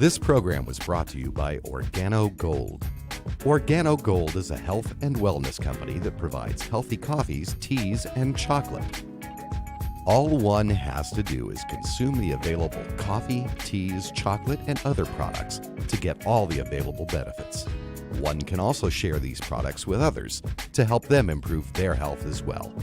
This program was brought to you by Organo Gold. Organo Gold is a health and wellness company that provides healthy coffees, teas, and chocolate. All one has to do is consume the available coffee, teas, chocolate, and other products to get all the available benefits. One can also share these products with others to help them improve their health as well.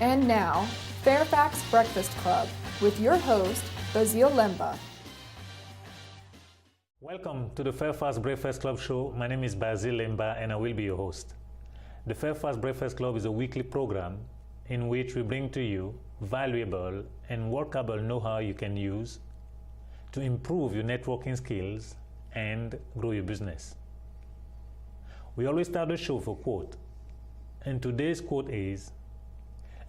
And now, Fairfax Breakfast Club with your host, Besile Lemba. Welcome to the Fairfax Breakfast Club show. My name is Besile Lemba and I will be your host. The Fairfax Breakfast Club is a weekly program in which we bring to you valuable and workable know-how you can use to improve your networking skills and grow your business. We always start the show with a quote, and today's quote is,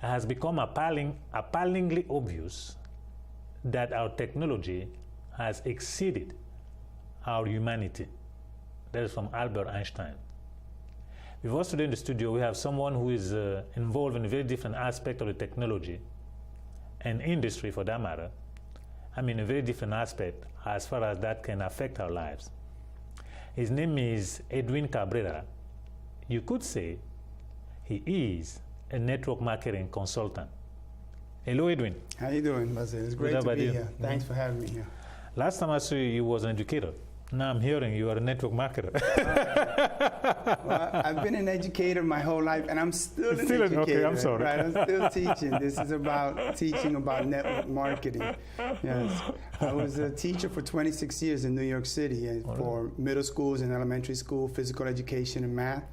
"It has become appallingly obvious that our technology has exceeded our humanity." That is from Albert Einstein. With us today in the studio, we have someone who is involved in a very different aspect of the technology and industry for that matter. I mean, a very different aspect as far as that can affect our lives. His name is Edwin Cabrera. You could say he is a network marketing consultant. Hello, Edwin. How you doing, Besile? It's great to be here. Thanks for having me here. Last time I saw you, you was an educator. Now I'm hearing you are a network marketer. Well, I've been an educator my whole life, and I'm still an educator. Okay, I'm sorry. Right, I'm still teaching. This is about teaching about network marketing. Yes, I was a teacher for 26 years in New York City for middle schools and elementary school, physical education and math.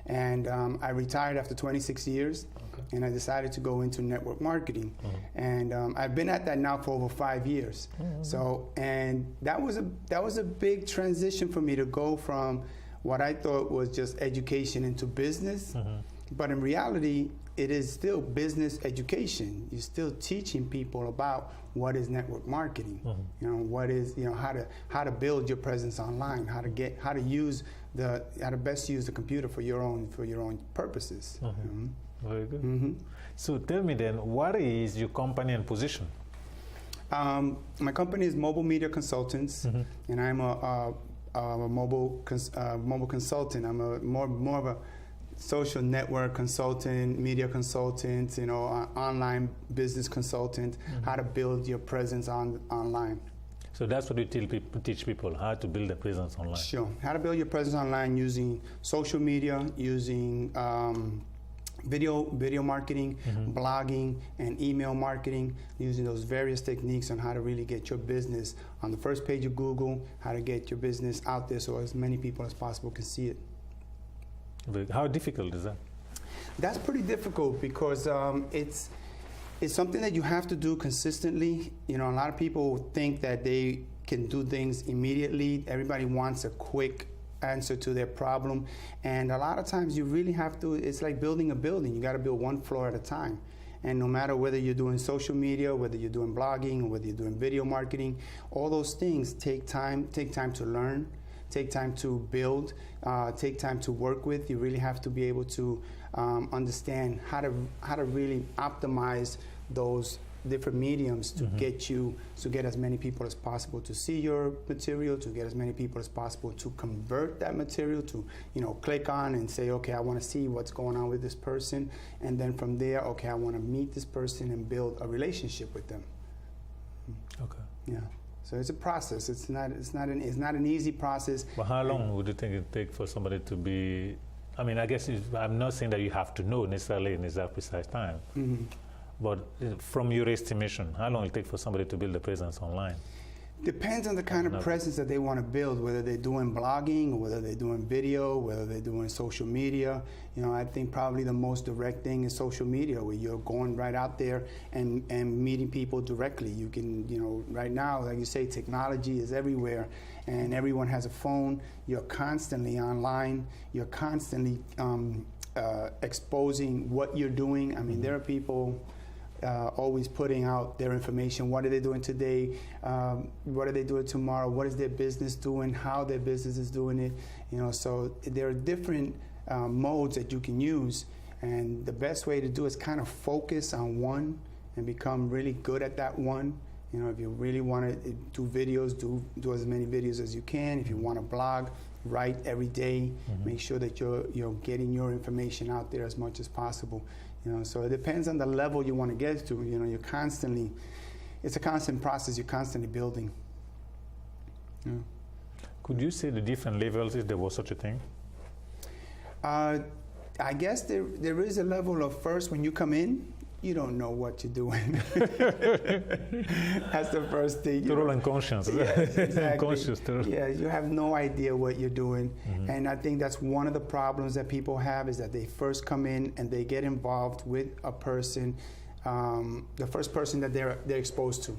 And I retired after 26 years. And I decided to go into network marketing, and I've been at that now for over 5 years. So, and that was a big transition for me to go from what I thought was just education into business, but in reality, it is still business education. You're still teaching people about what is network marketing. You know, what is, you know, how to build your presence online, how to best use the computer for your own purposes. Very good. So tell me then, what is your company and position? My company is Mobile Media Consultants, and I'm a mobile consultant. I'm more of a social network consultant, media consultant, you know, online business consultant, how to build your presence online. So that's what you teach people, how to build a presence online. Sure. How to build your presence online using social media, using video marketing, blogging, and email marketing, using those various techniques on how to really get your business on the first page of Google, how to get your business out there so as many people as possible can see it. How difficult is that? That's pretty difficult because it's something that you have to do consistently. You know, a lot of people think that they can do things immediately. Everybody wants a quick answer to their problem, and a lot of times you really have to, it's like building a building. You got to build one floor at a time, and no matter whether you're doing social media, whether you're doing blogging, or whether you're doing video marketing, all those things take time to learn, take time to build, take time to work with. You really have to be able to understand how to really optimize those different mediums to get as many people as possible to see your material, to get as many people as possible to convert that material, to, you know, click on and say, okay, I want to see what's going on with this person, and then from there, okay, I want to meet this person and build a relationship with them. Okay. Yeah. So it's a process. It's not an easy process. But how long would you think it take for somebody to be? I mean, I guess I'm not saying that you have to know necessarily in that precise time. But from your estimation, how long will it take for somebody to build a presence online? Depends on the kind of presence that they want to build, whether they're doing blogging, or whether they're doing video, whether they're doing social media. You know, I think probably the most direct thing is social media, where you're going right out there and meeting people directly. You can, you know, right now, like you say, technology is everywhere, and everyone has a phone. You're constantly online. You're constantly exposing what you're doing. I mean, there are people always putting out their information. What are they doing today? What are they doing tomorrow? What is their business doing? How their business is doing it? So there are different modes that you can use, and the best way to do is kind of focus on one and become really good at that one. If you really want to do videos, do as many videos as you can. If you want to blog, write every day. Make sure that you're getting your information out there as much as possible. So it depends on the level you want to get to. You're constantly, it's a constant process. You're constantly building. Could you say the different levels if there was such a thing? I guess there is a level of, first, when you come in, you don't know what you're doing. That's the first thing. Total unconscious. Yes, exactly. Conscious. Yeah, you have no idea what you're doing. And I think that's one of the problems that people have, is that they first come in and they get involved with a person, the first person that they're exposed to.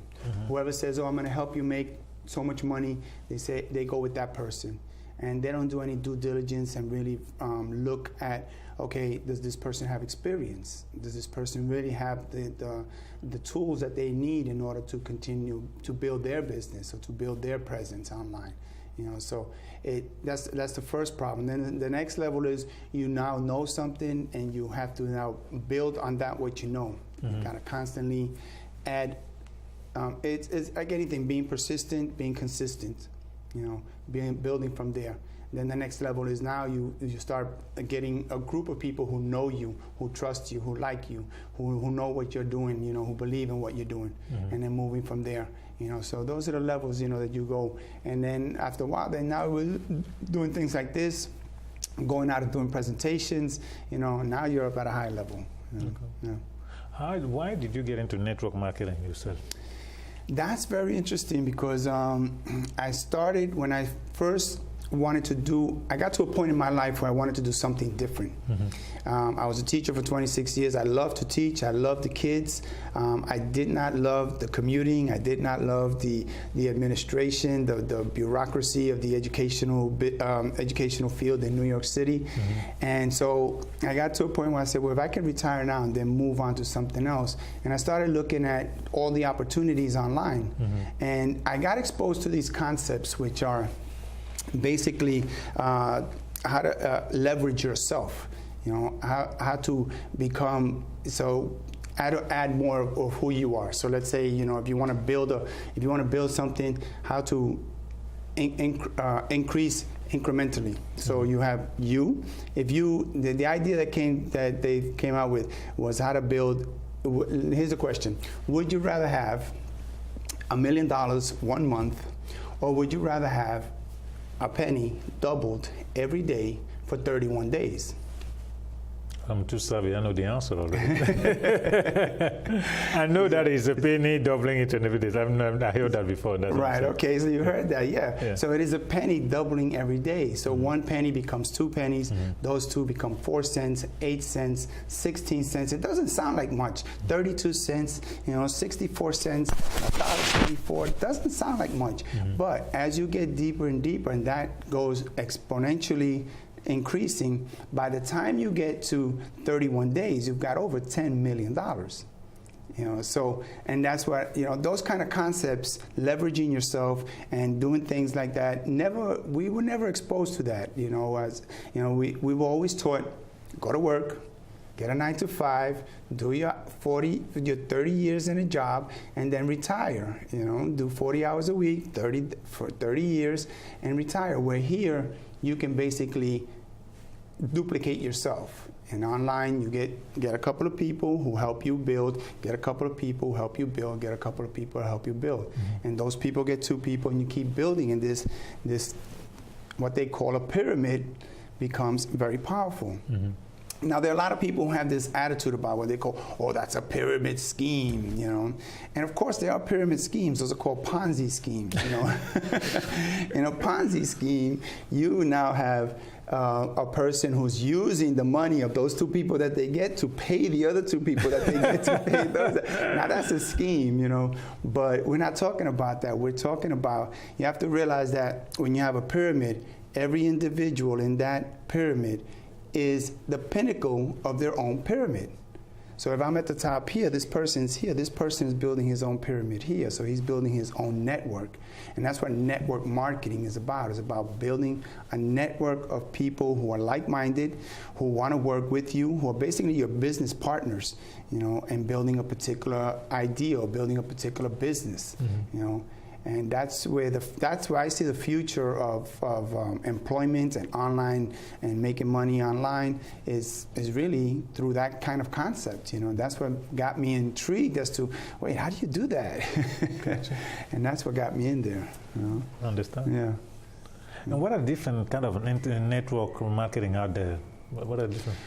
Whoever says, "Oh, I'm going to help you make so much money," they go with that person. And they don't do any due diligence and really look at, okay, does this person have experience? Does this person really have the tools that they need in order to continue to build their business or to build their presence online? So that's the first problem. Then the next level is you now know something, and you have to now build on that what you know. You kind of constantly add. It's like anything, being persistent, being consistent. Building from there. Then the next level is now you start getting a group of people who know you, who trust you, who like you, who know what you're doing, who believe in what you're doing, and then moving from there. So those are the levels, that you go. And then after a while, then now we're doing things like this, going out and doing presentations, now you're up at a high level. Why did you get into network marketing yourself? That's very interesting, because I started when I first wanted to do, I got to a point in my life where I wanted to do something different. I was a teacher for 26 years. I loved to teach. I loved the kids. I did not love the commuting. I did not love the administration, the bureaucracy of the educational field in New York City. And so I got to a point where I said, well, if I can retire now and then move on to something else. And I started looking at all the opportunities online. And I got exposed to these concepts, which are basically how to leverage yourself, how to become, how to add more of who you are. So let's say, if you want to build something, how to increase incrementally. So you have the idea that they came out with was how to build. Here's the question: would you rather have $1 million 1 month, or would you rather have a penny doubled every day for 31 days? I'm too savvy. I know the answer already. I know that is a penny doubling it every day. I heard that before. That's right. Okay. So you heard that, yeah. So it is a penny doubling every day. So 1 penny becomes 2 pennies. Those 2 become 4 cents, 8 cents, 16 cents. It doesn't sound like much. 32 cents. 64 cents. $1.24. It doesn't sound like much. But as you get deeper and deeper, and that goes exponentially increasing, by the time you get to 31 days, you've got over $10 million. So, and that's what, those kind of concepts, leveraging yourself and doing things like that, we were never exposed to that. As we were always taught, go to work, get a 9 to 5, do your 30 years in a job, and then retire. Do 40 hours a week, for 30 years, and retire. Where here, you can basically duplicate yourself. And online, you get a couple of people who help you build, get a couple of people who help you build, get a couple of people who help you build. And those people get 2 people, and you keep building, and this what they call a pyramid becomes very powerful. Now, there are a lot of people who have this attitude about what they call, oh, that's a pyramid scheme, And of course, there are pyramid schemes. Those are called Ponzi schemes, In a Ponzi scheme, you now have a person who's using the money of those 2 people that they get to pay the other 2 people that they get to pay those. Now, that's a scheme, But we're not talking about that. We're talking about, you have to realize that when you have a pyramid, every individual in that pyramid is the pinnacle of their own pyramid. So if I'm at the top here, this person's here, this person is building his own pyramid here, so he's building his own network. And that's what network marketing is about. It's about building a network of people who are like-minded, who want to work with you, who are basically your business partners, you know, and building a particular idea or building a particular business, you know. And that's where I see the future of employment and online and making money online is really through that kind of concept. You know, that's what got me intrigued as to, wait, how do you do that? Gotcha. And that's what got me in there. You know? Understand. Yeah. And what are different kind of network marketing out there? What are different?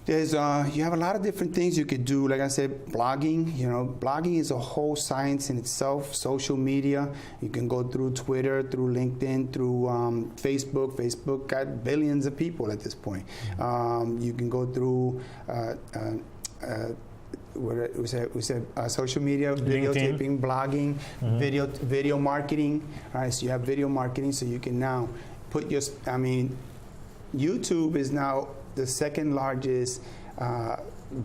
There's you have a lot of different things you could do. Like I said, blogging. You know, blogging is a whole science in itself. Social media. You can go through Twitter, through LinkedIn, through Facebook. Facebook got billions of people at this point. You can go through. What we said social media, videotaping, blogging, video marketing. Right, so you have video marketing, so you can now put your. I mean, YouTube is now the second largest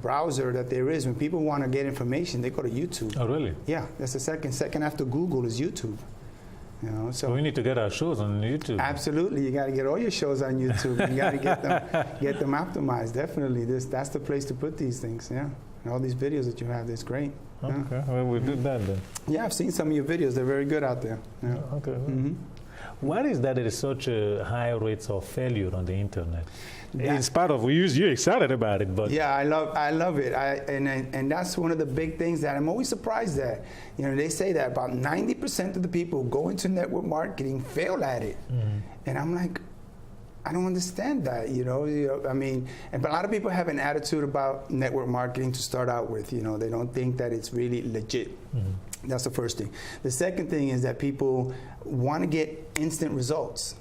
browser that there is. When people want to get information, they go to YouTube. Oh, really? Yeah, that's the second after Google is YouTube. You know, so we need to get our shows on YouTube. Absolutely, you got to get all your shows on YouTube. You got to get them optimized. Definitely, that's the place to put these things. Yeah, and all these videos that you have, that's great. Okay, yeah. well, we'll do that then. Yeah, I've seen some of your videos. They're very good out there. Yeah. Okay. Why is that there is such a high rates of failure on the internet? It's part of you're excited about it, but yeah, I love it. And that's one of the big things that I'm always surprised at. You know, they say that about 90% of the people who go into network marketing fail at it, and I'm like, I don't understand that. You know, I mean, but a lot of people have an attitude about network marketing to start out with. You know, they don't think that it's really legit. That's the first thing. The second thing is that people want to get instant results.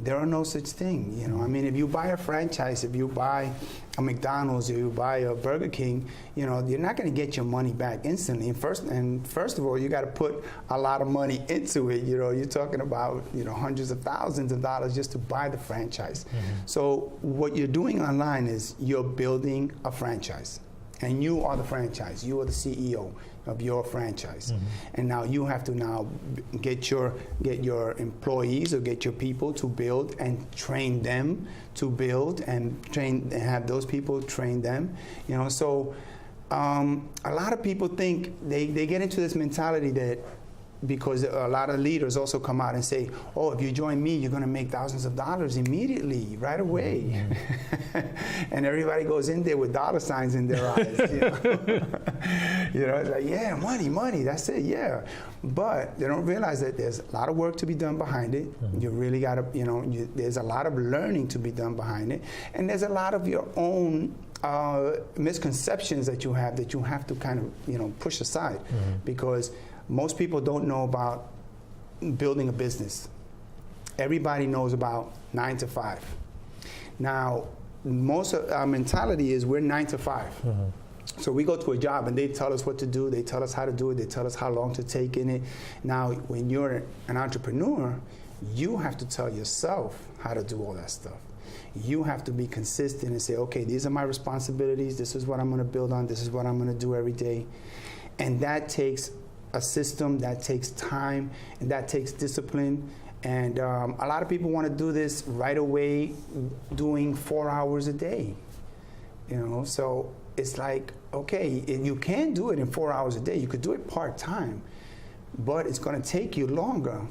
There are no such thing, you know. I mean, if you buy a franchise, if you buy a McDonald's, if you buy a Burger King, you know, you're not going to get your money back instantly. And first of all, you got to put a lot of money into it. You know, you're talking about, you know, hundreds of thousands of dollars just to buy the franchise. So what you're doing online is you're building a franchise, and you are the franchise. You are the CEO of your franchise, and now you have to now get your employees or get your people to build and train them to build and have those people train them. You know, so a lot of people think they get into this mentality that because a lot of leaders also come out and say, oh, if you join me, you're going to make thousands of dollars immediately, right away. And everybody goes in there with dollar signs in their eyes. You know? You know, it's like, yeah, money, that's it, yeah. But they don't realize that there's a lot of work to be done behind it. You really got to, you know, there's a lot of learning to be done behind it. And there's a lot of your own misconceptions that you have to kind of, you know, push aside. Because most people don't know about building a business. Everybody knows about 9 to 5. Now, most of our mentality is we're 9 to 5. So we go to a job and they tell us what to do, they tell us how to do it, they tell us how long to take in it. Now, when you're an entrepreneur, you have to tell yourself how to do all that stuff. You have to be consistent and say, okay, these are my responsibilities, this is what I'm going to build on, this is what I'm going to do every day. And that takes a system, that takes time, and that takes discipline. And a lot of people want to do this right away, doing 4 hours a day. You know, so it's like, okay, you can do it in 4 hours a day. You could do it part-time, but it's going to take you longer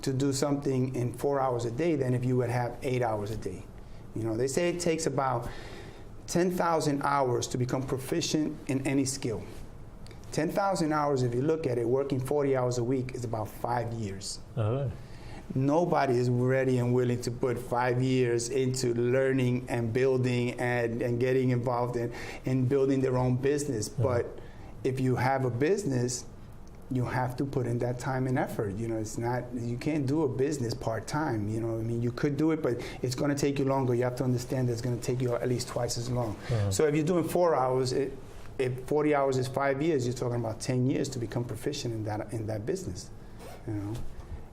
to do something in 4 hours a day than if you would have 8 hours a day. You know, they say it takes about 10,000 hours to become proficient in any skill. 10,000 hours, if you look at it, working 40 hours a week is about 5 years. Nobody is ready and willing to put 5 years into learning and building and getting involved in building their own business. But if you have a business, you have to put in that time and effort. You know, it's not, you can't do a business part-time. You know, I mean, you could do it, but it's going to take you longer. You have to understand that it's going to take you at least twice as long. So if you're doing 4 hours, if 40 hours is 5 years, you're talking about 10 years to become proficient in that business, you know.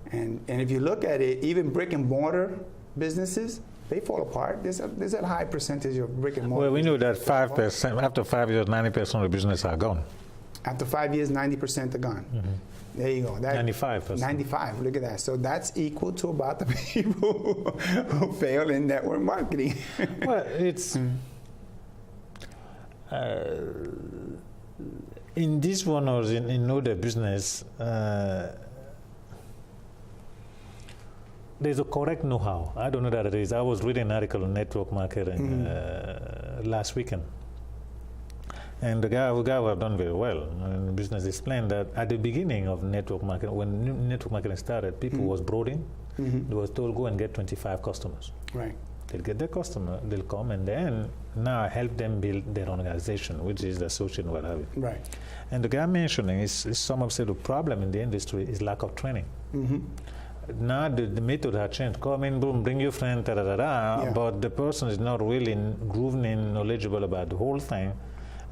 And if you look at it, even brick and mortar businesses, they fall apart. There's a high percentage of brick and mortar. Well, we know that 5%, after 5 years, 90% of the business are gone. After 5 years, 90% are gone. There you go. 95%. 95, look at that. So that's equal to about the people who fail in network marketing. Well, it's... in this one or in other business, there's a correct know-how. I don't know that it is. I was reading an article on network marketing last weekend. And the guy who have done very well in the business explained that at the beginning of network marketing, when network marketing started, people was brought in. They was told, go and get 25 customers. Right. They'll get their customer, they'll come, and then now help them build their organization, which is the association, what have you. Right. And the guy mentioning is some of the problem in the industry is lack of training. Now the method has changed. Come in, boom, bring your friend, but the person is not really grooved in, knowledgeable about the whole thing.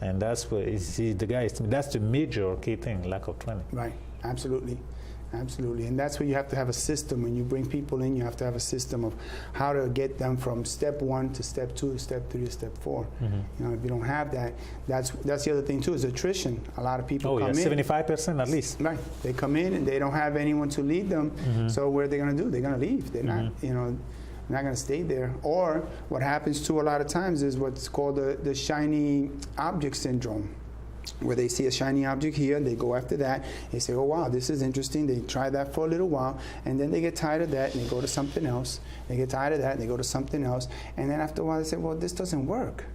And that's where that's the major key thing, lack of training. Right, absolutely. Absolutely, and that's where you have to have a system. When you bring people in, you have to have a system of how to get them from step 1 to step 2 to step 3 to step 4. You know, if you don't have that, that's the other thing too, is attrition. A lot of people come in. 75% at least. Right, they come in and they don't have anyone to lead them. So what are they going to do? They're going to leave. They're not, you know, not going to stay there. Or what happens too a lot of times is what's called the shiny object syndrome, where they see a shiny object here, they go after that, they say, oh wow, this is interesting, they try that for a little while, and then they get tired of that and they go to something else, they get tired of that and they go to something else, and then after a while they say, well, this doesn't work.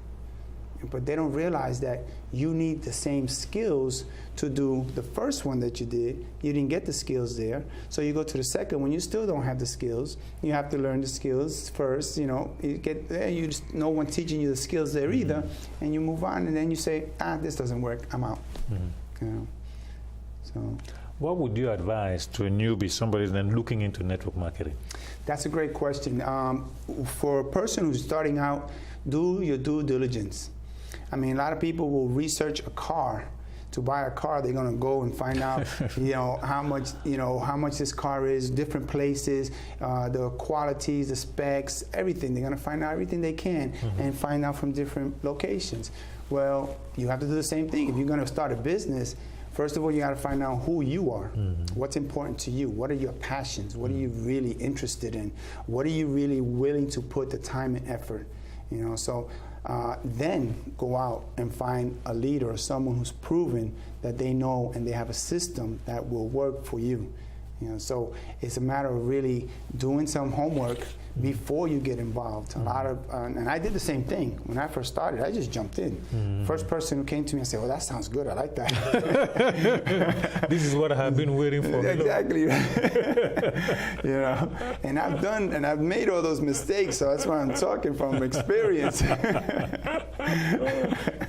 But they don't realize that you need the same skills to do the first one that you did. You didn't get the skills there, so you go to the second one, you still don't have the skills. You have to learn the skills first, you know, you get there, you just no one teaching you the skills there either, and you move on, and then you say, this doesn't work, I'm out. You know, so. What would you advise to a newbie, somebody then looking into network marketing? That's a great question. For a person who's starting out, do your due diligence. I mean, a lot of people will research a car. To buy a car, they're going to go and find out, how much this car is, different places, the qualities, the specs, everything. They're going to find out everything they can and find out from different locations. Well, you have to do the same thing. If you're going to start a business, first of all, you got to find out who you are. What's important to you? What are your passions? What are you really interested in? What are you really willing to put the time and effort? You know, so. Then go out and find a leader or someone who's proven that they know and they have a system that will work for you. You know, so it's a matter of really doing some homework before you get involved. A lot of, and I did the same thing when I first started. I just jumped in. First person who came to me and said, "Well, that sounds good. I like that." This is what I have been waiting for. Exactly. You know, and I've made all those mistakes. So that's why I'm talking from experience.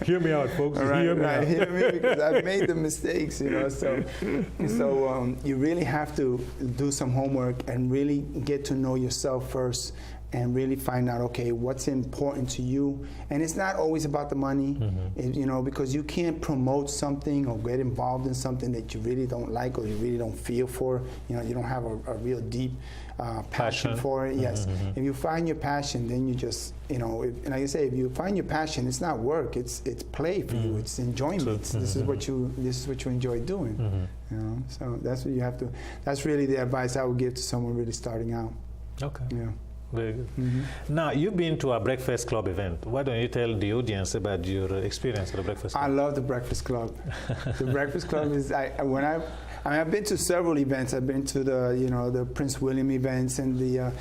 Hear me out, folks. Hear me out. Hear me, because I've made the mistakes. You know, so you really have to do some homework and really get to know yourself first, and really find out, okay, what's important to you. And it's not always about the money, you know, because you can't promote something or get involved in something that you really don't like or you really don't feel for. You know, you don't have a real deep passion for it. Yes. If you find your passion, then you just, you know, and like I say, if you find your passion, it's not work, it's play for you, it's enjoyment. This is what you enjoy doing. You know, so that's what you have to. That's really the advice I would give to someone really starting out. Okay. Yeah. Very good. Now, you've been to a Breakfast Club event. Why don't you tell the audience about your experience at the Breakfast Club? I love the Breakfast Club. The Breakfast Club is, I've been to several events. I've been to the Prince William events and the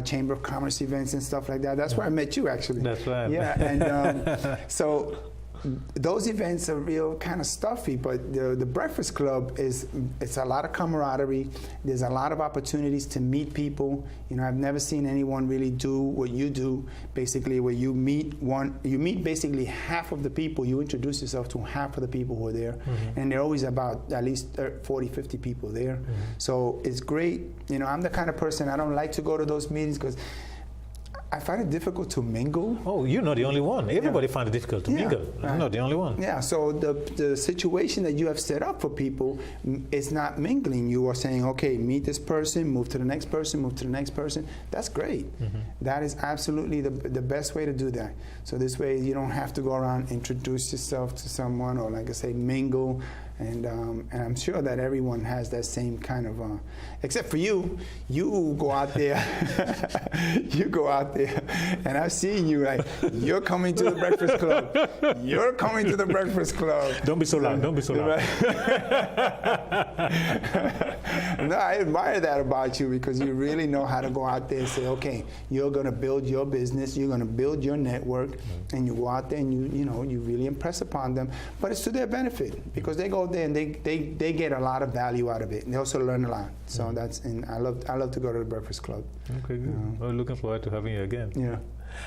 Chamber of Commerce events and stuff like that. That's where I met you, actually. That's right. Yeah, and so those events are real kind of stuffy, but the Breakfast Club it's a lot of camaraderie. There's a lot of opportunities to meet people. You know, I've never seen anyone really do what you do, basically, where you meet basically half of the people. You introduce yourself to half of the people who are there, and there are always about at least 40, 50 people there. So it's great. You know, I'm the kind of person, I don't like to go to those meetings because I find it difficult to mingle. Oh, you're not the only one. Everybody finds it difficult to mingle. Right. You're not the only one. Yeah, so the situation that you have set up for people is not mingling. You are saying, okay, meet this person, move to the next person, move to the next person. That's great. That is absolutely the best way to do that. So this way you don't have to go around, introduce yourself to someone, or like I say, mingle. And I'm sure that everyone has that same kind of, except for you. You go out there, and I've seen you, like, you're coming to the Breakfast Club. You're coming to the Breakfast Club. Don't be so loud, don't be so loud. No, I admire that about you, because you really know how to go out there and say, okay, you're going to build your business, you're going to build your network, and you go out there and you really impress upon them. But it's to their benefit, because they go there and they get a lot of value out of it. And they also learn a lot. So and I love to go to the Breakfast Club. Okay, good. Well, looking forward to having you again. Yeah.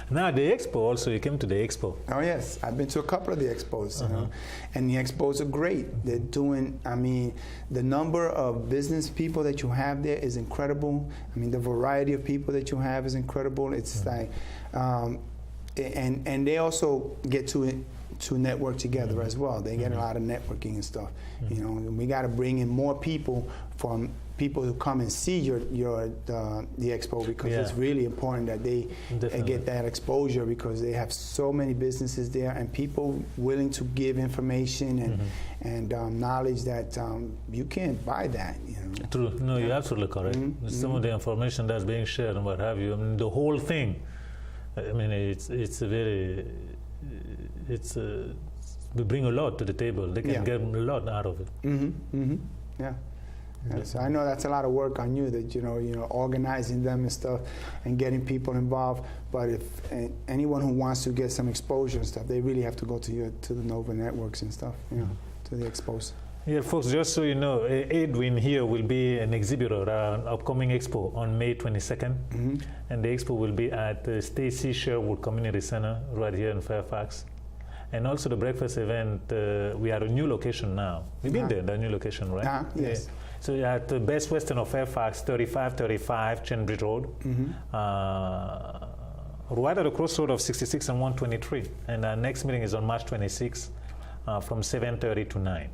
Now the expo also, you came to the expo. Oh yes, I've been to a couple of the expos, you know, and the expos are great. They're doing, I mean, the number of business people that you have there is incredible. I mean, the variety of people that you have is incredible. It's like, and they also get to network together as well. They get a lot of networking and stuff. You know, and we got to bring in more people from people who come and see the expo, because it's really important that they get that exposure, because they have so many businesses there and people willing to give information and knowledge that you can't buy that. You know. True. No, you're absolutely correct. Some of the information that's being shared and what have you. I mean, the whole thing. I mean, we bring a lot to the table. They can get a lot out of it. Yeah. So I know that's a lot of work on you, that you know, organizing them and stuff, and getting people involved. But if anyone who wants to get some exposure and stuff, they really have to go to the Nova networks and stuff, to the expos. Yeah, folks, just so you know, Edwin here will be an exhibitor at an upcoming expo on May 22nd. And the expo will be at Stacy Sherwood Community Center right here in Fairfax. And also the breakfast event, we are at a new location now. We've been there, the new location, right? Yes. Yeah. So at the Best Western of Fairfax, 3535 Chenbridge Road, right at the crossroad of 66 and 123. And our next meeting is on March 26th from 7:30 to 9.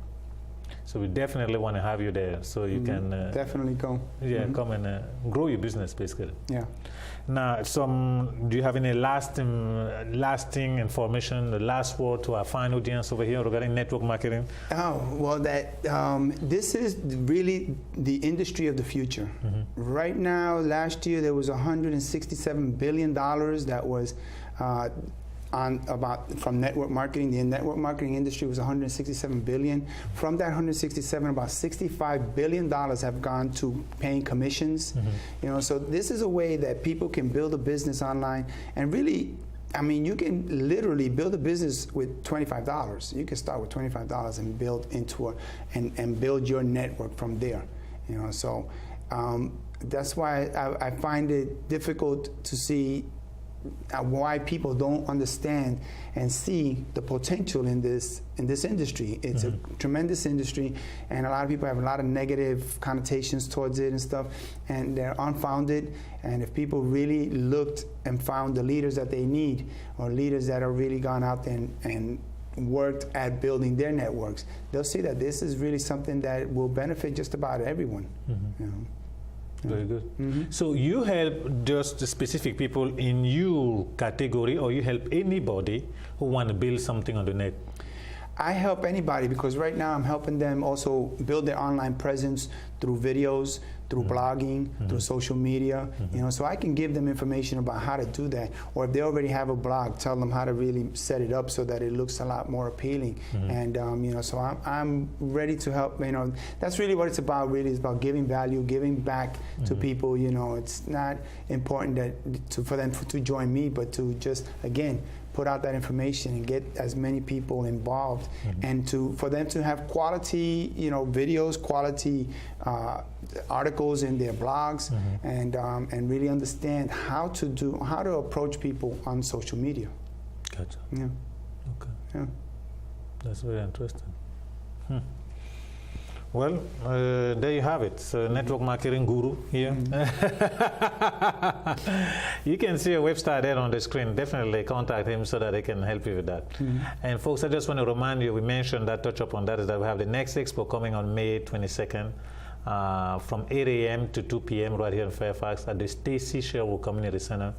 So we definitely want to have you there, so you can definitely go. Yeah, come and grow your business, basically. Yeah. Now, do you have any lasting information, the last word to our fine audience over here regarding network marketing? Oh, well, this is really the industry of the future. Right now, last year there was $167 billion that was from network marketing. The network marketing industry was $167 billion. From that $167, about $65 billion have gone to paying commissions. You know, so this is a way that people can build a business online, and really, I mean, you can literally build a business with $25. You can start with $25 and build and build your network from there. You know, so that's why I find it difficult to see why people don't understand and see the potential in this industry. It's a tremendous industry, and a lot of people have a lot of negative connotations towards it and stuff, and they're unfounded. And if people really looked and found the leaders that they need, or leaders that are really gone out there and worked at building their networks, they'll see that this is really something that will benefit just about everyone. You know? Very good. So you help just specific people in your category, or you help anybody who want to build something on the net? I help anybody, because right now I'm helping them also build their online presence through videos, through blogging, through social media. You know, so I can give them information about how to do that. Or if they already have a blog, tell them how to really set it up so that it looks a lot more appealing. And you know, so I'm ready to help. You know, that's really what it's about. Really, it's about giving value, giving back to people. You know, it's not important for them to join me, but to just again put out that information and get as many people involved, and for them to have quality, you know, videos, quality articles in their blogs, and really understand how to approach people on social media. Gotcha. Yeah. Okay. Yeah. That's very interesting. Well, there you have it. Network marketing guru here. You can see a website there on the screen. Definitely contact him so that he can help you with that. And folks, I just want to remind you, we mentioned that, touch upon that, is that we have the next expo coming on May 22nd from 8 a.m. to 2 p.m. right here in Fairfax at the Stacy Sherwood Community Center.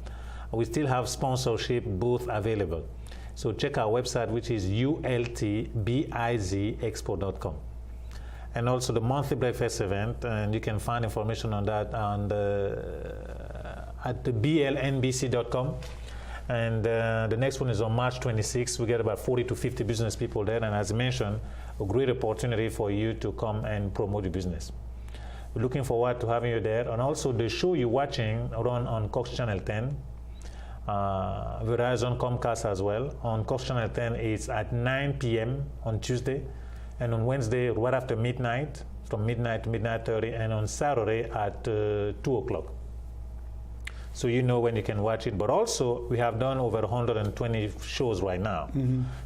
We still have sponsorship booth available. So check our website, which is ultbizexpo.com. And also the monthly breakfast event, and you can find information on that at the blnbc.com. And the next one is on March 26th. We get about 40 to 50 business people there, and as mentioned, a great opportunity for you to come and promote your business. We're looking forward to having you there. And also the show you're watching run on Cox Channel 10, Verizon, Comcast as well. On Cox Channel 10, it's at 9 p.m. on Tuesday. And on Wednesday, right after midnight, from midnight to midnight 30, and on Saturday at 2 o'clock. So you know when you can watch it. But also, we have done over 120 shows right now.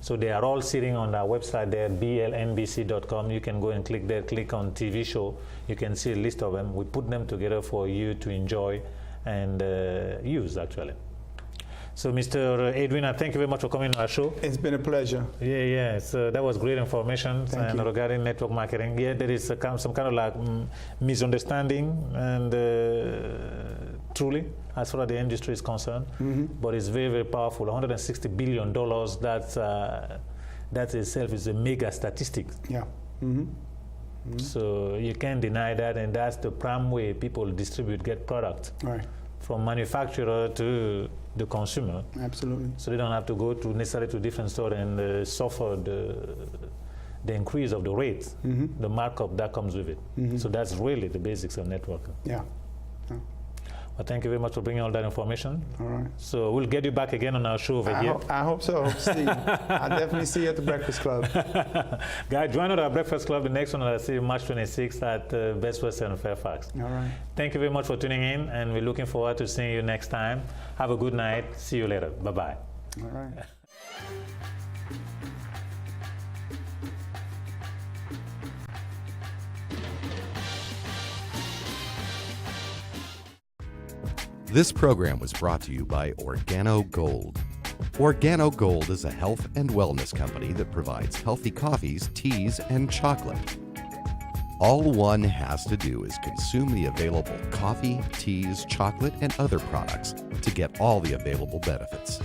So they are all sitting on our website there, blnbc.com. You can go and click there, click on TV show. You can see a list of them. We put them together for you to enjoy and use, actually. So, Mr. Edwin, thank you very much for coming to our show. It's been a pleasure. Yeah. So that was great information regarding network marketing. Yeah, there is some kind of like misunderstanding, and truly, as far as the industry is concerned, but it's very, very powerful. $160 billion. That itself is a mega statistic. Yeah. So you can't deny that, and that's the prime way people get products. Right. From manufacturer to the consumer. Absolutely. So they don't have to go to necessarily to different stores and suffer the increase of the rate, the markup that comes with it. So that's really the basics of networking. Yeah. Well, thank you very much for bringing all that information. All right. So we'll get you back again on our show over here. I hope so. I'll definitely see you at the Breakfast Club. Guys, join us at our Breakfast Club. The next one I'll see you March 26th at Best Western Fairfax. All right. Thank you very much for tuning in, and we're looking forward to seeing you next time. Have a good night. See you later. Bye-bye. All right. This program was brought to you by Organo Gold. Organo Gold is a health and wellness company that provides healthy coffees, teas, and chocolate. All one has to do is consume the available coffee, teas, chocolate, and other products to get all the available benefits.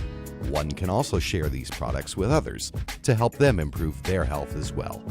One can also share these products with others to help them improve their health as well.